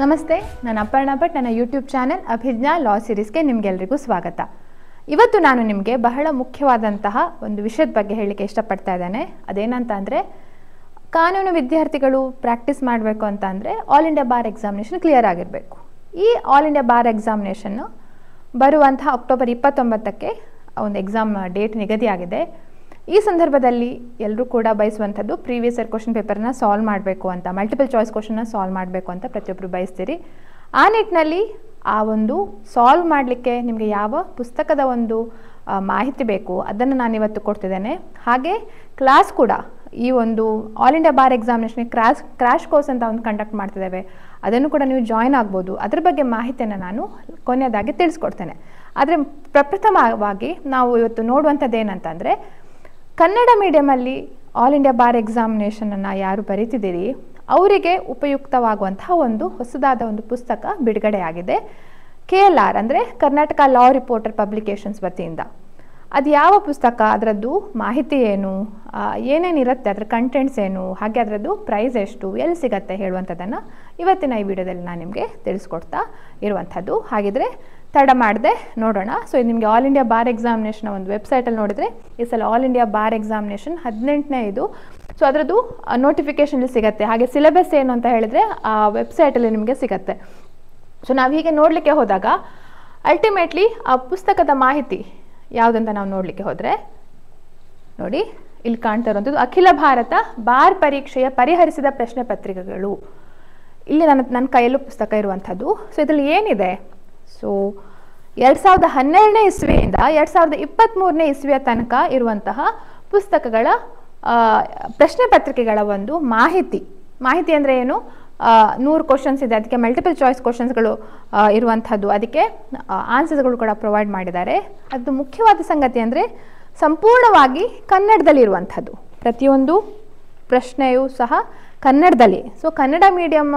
ನಮಸ್ತೆ, ನಾನು ಅಪರ್ಣಾ ಭಟ್. ನನ್ನ ಯೂಟ್ಯೂಬ್ ಚಾನೆಲ್ ಅಭಿಜ್ಞಾ ಲಾ ಸೀರೀಸ್ಗೆ ನಿಮಗೆಲ್ಲರಿಗೂ ಸ್ವಾಗತ. ಇವತ್ತು ನಾನು ನಿಮಗೆ ಬಹಳ ಮುಖ್ಯವಾದಂತಹ ಒಂದು ವಿಷಯದ ಬಗ್ಗೆ ಹೇಳಲಿಕ್ಕೆ ಇಷ್ಟಪಡ್ತಾ ಇದ್ದೇನೆ. ಅದೇನಂತ ಅಂದರೆ, ಕಾನೂನು ವಿದ್ಯಾರ್ಥಿಗಳು ಪ್ರಾಕ್ಟೀಸ್ ಮಾಡಬೇಕು ಅಂತ ಅಂದರೆ all India bar examination clear ಆಗಿರಬೇಕು. ಈ ಆಲ್ ಇಂಡಿಯಾ ಬಾರ್ ಎಕ್ಸಾಮಿನೇಷನ್ನು ಬರುವಂತಹ ಅಕ್ಟೋಬರ್ 29ಕ್ಕೆ ಒಂದು ಎಕ್ಸಾಮ್ ಡೇಟ್ ನಿಗದಿಯಾಗಿದೆ. ಈ ಸಂದರ್ಭದಲ್ಲಿ ಎಲ್ಲರೂ ಕೂಡ ಬಯಸುವಂಥದ್ದು ಪ್ರೀವಿಯಸ್ ಇಯರ್ ಕ್ವಶನ್ ಪೇಪರ್ನ ಸಾಲ್ವ್ ಮಾಡಬೇಕು ಅಂತ, ಮಲ್ಟಿಪಲ್ ಚಾಯ್ಸ್ ಕ್ವಶನ್ನ ಸಾಲ್ವ್ ಮಾಡಬೇಕು ಅಂತ ಪ್ರತಿಯೊಬ್ಬರು ಬಯಸ್ತೀರಿ. ಆ ನಿಟ್ಟಿನಲ್ಲಿ ಆ ಒಂದು ಸಾಲ್ವ್ ಮಾಡಲಿಕ್ಕೆ ನಿಮಗೆ ಯಾವ ಪುಸ್ತಕದ ಒಂದು ಮಾಹಿತಿ ಬೇಕು ಅದನ್ನು ನಾನಿವತ್ತು ಕೊಡ್ತಿದ್ದೇನೆ. ಹಾಗೆ ಕ್ಲಾಸ್ ಕೂಡ ಈ ಒಂದು ಆಲ್ ಇಂಡಿಯಾ ಬಾರ್ ಎಕ್ಸಾಮಿನೇಷನ್ಗೆ ಕ್ರ್ಯಾಶ್ ಕೋರ್ಸ್ ಅಂತ ಒಂದು ಕಂಡಕ್ಟ್ ಮಾಡ್ತಿದ್ದೇವೆ. ಅದನ್ನು ಕೂಡ ನೀವು ಜಾಯ್ನ್ ಆಗ್ಬೋದು. ಅದ್ರ ಬಗ್ಗೆ ಮಾಹಿತಿಯನ್ನು ನಾನು ಕೊನೆಯದಾಗಿ ತಿಳಿಸ್ಕೊಡ್ತೇನೆ. ಆದರೆ ಪ್ರಪ್ರಥಮವಾಗಿ ನಾವು ಇವತ್ತು ನೋಡುವಂಥದ್ದು ಏನಂತಂದರೆ, ಕನ್ನಡ ಮೀಡಿಯಮಲ್ಲಿ ಆಲ್ ಇಂಡಿಯಾ ಬಾರ್ ಎಕ್ಸಾಮಿನೇಷನನ್ನು ಯಾರು ಬರೀತಿದ್ದೀರಿ ಅವರಿಗೆ ಉಪಯುಕ್ತವಾಗುವಂತಹ ಒಂದು ಹೊಸದಾದ ಒಂದು ಪುಸ್ತಕ ಬಿಡುಗಡೆಯಾಗಿದೆ. KLR ಅಂದರೆ ಕರ್ನಾಟಕ ಲಾ ರಿಪೋರ್ಟರ್ ಪಬ್ಲಿಕೇಶನ್ಸ್ ವತಿಯಿಂದ. ಅದು ಯಾವ ಪುಸ್ತಕ, ಅದರದ್ದು ಮಾಹಿತಿ ಏನು, ಏನೇನಿರುತ್ತೆ, ಅದರ ಕಂಟೆಂಟ್ಸ್ ಏನು, ಹಾಗೆ ಅದರದ್ದು ಪ್ರೈಸ್ ಎಷ್ಟು, ಎಲ್ಲಿ ಸಿಗತ್ತೆ ಹೇಳುವಂಥದ್ದನ್ನು ಇವತ್ತಿನ ಈ ವಿಡಿಯೋದಲ್ಲಿ ನಾನು ನಿಮಗೆ ತಿಳಿಸ್ಕೊಡ್ತಾ ಇರುವಂಥದ್ದು. ಹಾಗಿದ್ರೆ ತಡ ಮಾಡದೆ ನೋಡೋಣ. ಸೊ ಇದು ನಿಮಗೆ ಆಲ್ ಇಂಡಿಯಾ ಬಾರ್ ಎಕ್ಸಾಮಿನೇಷನ್ ಒಂದು ವೆಬ್ಸೈಟಲ್ಲಿ ನೋಡಿದರೆ ಈ ಸಲ ಆಲ್ ಇಂಡಿಯಾ ಬಾರ್ ಎಕ್ಸಾಮಿನೇಷನ್ 18ನೇ ಇದು. ಸೊ ಅದರದ್ದು ನೋಟಿಫಿಕೇಷನ್ ಸಿಗುತ್ತೆ. ಹಾಗೆ ಸಿಲೆಬಸ್ ಏನು ಅಂತ ಹೇಳಿದರೆ ಆ ವೆಬ್ಸೈಟಲ್ಲಿ ನಿಮಗೆ ಸಿಗುತ್ತೆ. ಸೊ ನಾವು ಹೀಗೆ ನೋಡಲಿಕ್ಕೆ ಹೋದಾಗ ಅಲ್ಟಿಮೇಟ್ಲಿ ಆ ಪುಸ್ತಕದ ಮಾಹಿತಿ ಯಾವುದಂತ ನಾವು ನೋಡಲಿಕ್ಕೆ ಹೋದರೆ ನೋಡಿ, ಇಲ್ಲಿ ಕಾಣ್ತಾ ಇರುವಂಥದ್ದು ಅಖಿಲ ಭಾರತ ಬಾರ್ ಪರೀಕ್ಷೆಯ ಪರಿಹರಿಸಿದ ಪ್ರಶ್ನೆ ಪತ್ರಿಕೆಗಳು. ಇಲ್ಲಿ ನನ್ನ ಕೈಯಲ್ಲೂ ಪುಸ್ತಕ ಇರುವಂಥದ್ದು. ಸೊ ಇದರಲ್ಲಿ ಏನಿದೆ, ಸೊ 2012ನೇ ಇಸ್ವಿಯಿಂದ 2023ನೇ ಇಸ್ವಿಯ ತನಕ ಇರುವಂತಹ ಪುಸ್ತಕಗಳ ಪ್ರಶ್ನೆ ಪತ್ರಿಕೆಗಳ ಒಂದು ಮಾಹಿತಿ ಅಂದರೆ ಏನು, 100 ಕ್ವಶನ್ಸ್ ಇದೆ, ಅದಕ್ಕೆ ಮಲ್ಟಿಪಲ್ ಚಾಯ್ಸ್ ಕ್ವಶನ್ಸ್ಗಳು ಇರುವಂಥದ್ದು, ಅದಕ್ಕೆ ಆನ್ಸರ್ಸ್ಗಳು ಕೂಡ ಪ್ರೊವೈಡ್ ಮಾಡಿದ್ದಾರೆ. ಅದು ಮುಖ್ಯವಾದ ಸಂಗತಿ ಅಂದರೆ ಸಂಪೂರ್ಣವಾಗಿ ಕನ್ನಡದಲ್ಲಿ ಇರುವಂಥದ್ದು. ಪ್ರತಿಯೊಂದು ಪ್ರಶ್ನೆಯೂ ಸಹ ಕನ್ನಡದಲ್ಲಿ. ಸೊ ಕನ್ನಡ ಮೀಡಿಯಮ್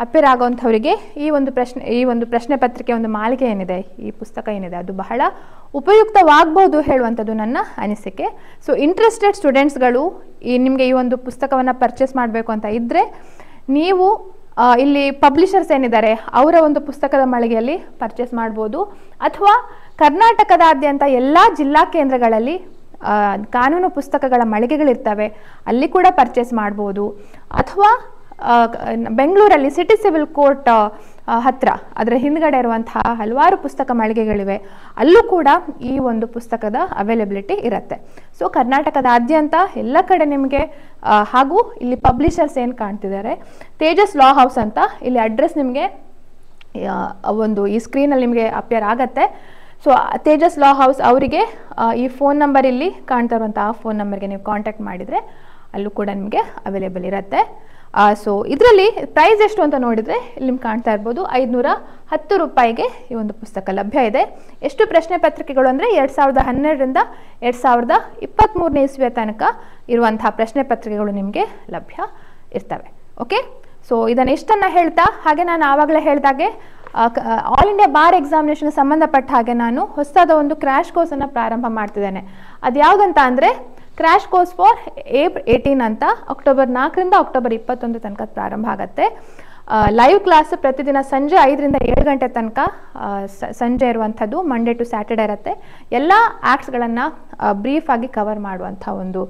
ಅಪೇರ್ ಆಗೋವಂಥವರಿಗೆ ಈ ಒಂದು ಪ್ರಶ್ನೆ ಪತ್ರಿಕೆ ಒಂದು ಮಾಲಿಕೆ ಏನಿದೆ, ಈ ಪುಸ್ತಕ ಏನಿದೆ, ಅದು ಬಹಳ ಉಪಯುಕ್ತವಾಗಬಹುದು ಹೇಳುವಂಥದ್ದು ನನ್ನ ಅನಿಸಿಕೆ. ಸೊ ಇಂಟ್ರೆಸ್ಟೆಡ್ ಸ್ಟೂಡೆಂಟ್ಸ್ಗಳು ನಿಮಗೆ ಈ ಒಂದು ಪುಸ್ತಕವನ್ನು ಪರ್ಚೇಸ್ ಮಾಡಬೇಕು ಅಂತ ಇದ್ದರೆ ನೀವು ಇಲ್ಲಿ ಪಬ್ಲಿಷರ್ಸ್ ಏನಿದ್ದಾರೆ ಅವರ ಒಂದು ಪುಸ್ತಕದ ಮಳಿಗೆಯಲ್ಲಿ ಪರ್ಚೇಸ್ ಮಾಡ್ಬೋದು, ಅಥವಾ ಕರ್ನಾಟಕದಾದ್ಯಂತ ಎಲ್ಲ ಜಿಲ್ಲಾ ಕೇಂದ್ರಗಳಲ್ಲಿ ಕಾನೂನು ಪುಸ್ತಕಗಳ ಮಳಿಗೆಗಳಿರ್ತವೆ, ಅಲ್ಲಿ ಕೂಡ ಪರ್ಚೇಸ್ ಮಾಡ್ಬೋದು. ಅಥವಾ ಬೆಂಗಳೂರಲ್ಲಿ ಸಿಟಿ ಸಿವಿಲ್ ಕೋರ್ಟ್ ಹತ್ತಿರ ಅದರ ಹಿಂದ್ಗಡೆ ಇರುವಂತಹ ಹಲವಾರು ಪುಸ್ತಕ ಮಳಿಗೆಗಳಿವೆ, ಅಲ್ಲೂ ಕೂಡ ಈ ಒಂದು ಪುಸ್ತಕದ ಅವೈಲಬಿಲಿಟಿ ಇರುತ್ತೆ. ಸೊ ಕರ್ನಾಟಕದಾದ್ಯಂತ ಎಲ್ಲ ಕಡೆ ನಿಮಗೆ, ಹಾಗೂ ಇಲ್ಲಿ ಪಬ್ಲಿಷರ್ಸ್ ಏನು ಕಾಣ್ತಿದ್ದಾರೆ, ತೇಜಸ್ ಲಾ ಹೌಸ್ ಅಂತ ಇಲ್ಲಿ ಅಡ್ರೆಸ್ ನಿಮಗೆ ಒಂದು ಈ ಸ್ಕ್ರೀನಲ್ಲಿ ನಿಮಗೆ ಅಪಿಯರ್ ಆಗತ್ತೆ. ಸೊ ತೇಜಸ್ ಲಾ ಹೌಸ್ ಅವರಿಗೆ ಈ ಫೋನ್ ನಂಬರ್ ಇಲ್ಲಿ ಕಾಣ್ತಾ ಇರುವಂಥ ಆ ಫೋನ್ ನಂಬರ್ಗೆ ನೀವು ಕಾಂಟ್ಯಾಕ್ಟ್ ಮಾಡಿದರೆ ಅಲ್ಲೂ ಕೂಡ ನಿಮಗೆ ಅವೈಲೇಬಲ್ ಇರುತ್ತೆ. ಸೊ ಇದರಲ್ಲಿ ಪ್ರೈಸ್ ಎಷ್ಟು ಅಂತ ನೋಡಿದರೆ ಇಲ್ಲಿ ನಿಮ್ಗೆ ಕಾಣ್ತಾ ಇರ್ಬೋದು, 510 ರೂಪಾಯಿಗೆ ಈ ಒಂದು ಪುಸ್ತಕ ಲಭ್ಯ ಇದೆ. ಎಷ್ಟು ಪ್ರಶ್ನೆ ಪತ್ರಿಕೆಗಳು ಅಂದರೆ 2012ರಿಂದ 2023ನೇ ಇಸ್ವಿಯ ತನಕ ಇರುವಂತಹ ಪ್ರಶ್ನೆ ಪತ್ರಿಕೆಗಳು ನಿಮಗೆ ಲಭ್ಯ ಇರ್ತವೆ. ಓಕೆ, ಸೊ ಇದನ್ನು ಇಷ್ಟನ್ನು ಹೇಳ್ತಾ, ಹಾಗೆ ನಾನು ಆವಾಗಲೇ ಹೇಳಿದಾಗೆ ಆಲ್ ಇಂಡಿಯಾ ಬಾರ್ ಎಕ್ಸಾಮಿನೇಷನ್ ಸಂಬಂಧಪಟ್ಟ ಹಾಗೆ ನಾನು ಹೊಸದಾದ ಒಂದು ಕ್ರ್ಯಾಶ್ ಕೋರ್ಸನ್ನು ಪ್ರಾರಂಭ ಮಾಡ್ತಿದ್ದೇನೆ. ಅದು ಯಾವುದಂತ ಅಂದರೆ ಕ್ರ್ಯಾಶ್ ಕೋರ್ಸ್ ಫಾರ್ ಏಪ್ರಿಲ್ 18 ಅಂತ ಅಕ್ಟೋಬರ್ 4ರಿಂದ ಅಕ್ಟೋಬರ್ 21 ತನಕ ಪ್ರಾರಂಭ ಆಗುತ್ತೆ. ಲೈವ್ ಕ್ಲಾಸ್ ಪ್ರತಿದಿನ ಸಂಜೆ 5ರಿಂದ 7 ಗಂಟೆ ತನಕ ಸಂಜೆ ಇರುವಂಥದ್ದು, ಮಂಡೇ ಟು ಸ್ಯಾಟರ್ಡೆ ಇರುತ್ತೆ. ಎಲ್ಲ ಆ್ಯಕ್ಟ್ಸ್ಗಳನ್ನು ಬ್ರೀಫ್ ಆಗಿ ಕವರ್ ಮಾಡುವಂಥ ಒಂದು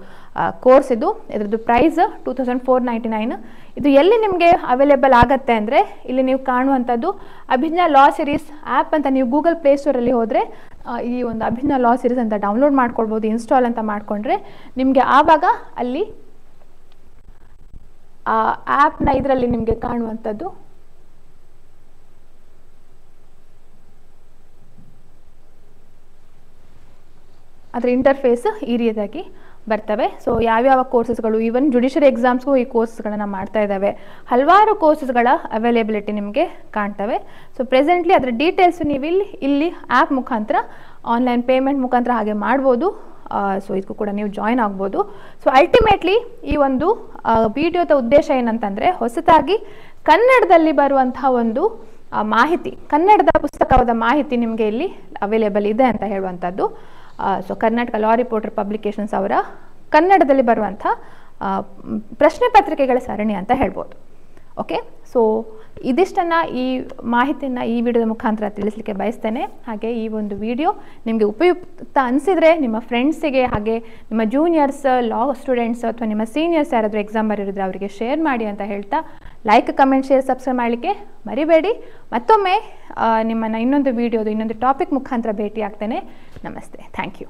ಕೋರ್ಸ್ ಇದು. ಇದರದ್ದು ಪ್ರೈಸ್ 2499. ಇದು ಎಲ್ಲಿ ನಿಮಗೆ ಅವೈಲೇಬಲ್ ಆಗುತ್ತೆ ಅಂದರೆ ಇಲ್ಲಿ ನೀವು ಕಾಣುವಂಥದ್ದು ಅಭಿಜ್ಞಾ ಲಾ ಸೀರೀಸ್ ಆ್ಯಪ್ ಅಂತ. ನೀವು ಗೂಗಲ್ ಪ್ಲೇಸ್ಟೋರಲ್ಲಿ ಹೋದರೆ ಈ ಒಂದು ಅಭಿಜ್ಞಾ ಲಾ ಸೀರೀಸ್ ಅಂತ ಡೌನ್ಲೋಡ್ ಮಾಡ್ಕೊಳ್ಬೋದು, ಇನ್ಸ್ಟಾಲ್ ಅಂತ ಮಾಡಿಕೊಂಡ್ರೆ ನಿಮಗೆ ಆವಾಗ ಅಲ್ಲಿ ಆ ಆ್ಯಪ್ನ ಇದರಲ್ಲಿ ನಿಮಗೆ ಕಾಣುವಂಥದ್ದು ಅದರ ಇಂಟರ್ಫೇಸ್ ಈ ರೀತಿಯಾಗಿ ಬರ್ತವೆ. ಸೊ ಯಾವ್ಯಾವ ಕೋರ್ಸಸ್ಗಳು, ಈವನ್ ಜುಡಿಷರಿ ಎಕ್ಸಾಮ್ಸ್ಗೂ ಈ ಕೋರ್ಸ್ಗಳನ್ನು ಮಾಡ್ತಾ ಇದ್ದಾವೆ. ಹಲವಾರು ಕೋರ್ಸಸ್ಗಳ ಅವೈಲೇಬಿಲಿಟಿ ನಿಮಗೆ ಕಾಣ್ತವೆ. ಸೊ ಪ್ರೆಸೆಂಟ್ಲಿ ಅದರ ಡೀಟೇಲ್ಸು ನೀವು ಇಲ್ಲಿ ಆ್ಯಪ್ ಮುಖಾಂತರ ಆನ್ಲೈನ್ ಪೇಮೆಂಟ್ ಮುಖಾಂತರ ಹಾಗೆ ಮಾಡ್ಬೋದು. ಸೊ ಇದಕ್ಕೂ ಕೂಡ ನೀವು ಜಾಯ್ನ್ ಆಗ್ಬೋದು. ಸೊ ಅಲ್ಟಿಮೇಟ್ಲಿ ಈ ಒಂದು ವಿಡಿಯೋದ ಉದ್ದೇಶ ಏನಂತಂದರೆ, ಹೊಸತಾಗಿ ಕನ್ನಡದಲ್ಲಿ ಬರುವಂತಹ ಒಂದು ಮಾಹಿತಿ, ಕನ್ನಡದ ಪುಸ್ತಕದ ಮಾಹಿತಿ ನಿಮಗೆ ಇಲ್ಲಿ ಅವೈಲೇಬಲ್ ಇದೆ ಅಂತ ಹೇಳುವಂಥದ್ದು. ಸೊ ಕರ್ನಾಟಕ ಲಾ ರಿಪೋರ್ಟರ್ ಪಬ್ಲಿಕೇಶನ್ಸ್ ಅವರ ಕನ್ನಡದಲ್ಲಿ ಬರುವಂಥ ಪ್ರಶ್ನೆ ಪತ್ರಿಕೆಗಳ ಸರಣಿ ಅಂತ ಹೇಳ್ಬೋದು. ಓಕೆ, ಸೊ ಇದಿಷ್ಟನ್ನು ಈ ಮಾಹಿತಿಯನ್ನು ಈ ವಿಡಿಯೋದ ಮುಖಾಂತರ ತಿಳಿಸಲಿಕ್ಕೆ ಬಯಸ್ತೇನೆ. ಹಾಗೆ ಈ ಒಂದು ವಿಡಿಯೋ ನಿಮಗೆ ಉಪಯುಕ್ತ ಅನಿಸಿದರೆ ನಿಮ್ಮ ಫ್ರೆಂಡ್ಸಿಗೆ, ಹಾಗೆ ನಿಮ್ಮ ಜೂನಿಯರ್ಸ್, ಲಾ ಸ್ಟೂಡೆಂಟ್ಸ್ ಅಥವಾ ನಿಮ್ಮ ಸೀನಿಯರ್ಸ್ ಯಾರಾದರೂ ಎಕ್ಸಾಮ್ ಬರೆದಿದ್ರೆ ಅವರಿಗೆ ಶೇರ್ ಮಾಡಿ ಅಂತ ಹೇಳ್ತಾ, ಲೈಕ್, ಕಮೆಂಟ್, ಶೇರ್, ಸಬ್ಸ್ಕ್ರೈಬ್ ಮಾಡಲಿಕ್ಕೆ ಮರಿಬೇಡಿ. ಮತ್ತೊಮ್ಮೆ ನಿಮ್ಮನ್ನು ಇನ್ನೊಂದು ವಿಡಿಯೋದು ಇನ್ನೊಂದು ಟಾಪಿಕ್ ಮುಖಾಂತರ ಭೇಟಿ ಆಗ್ತೇನೆ. ನಮಸ್ತೆ. Thank you.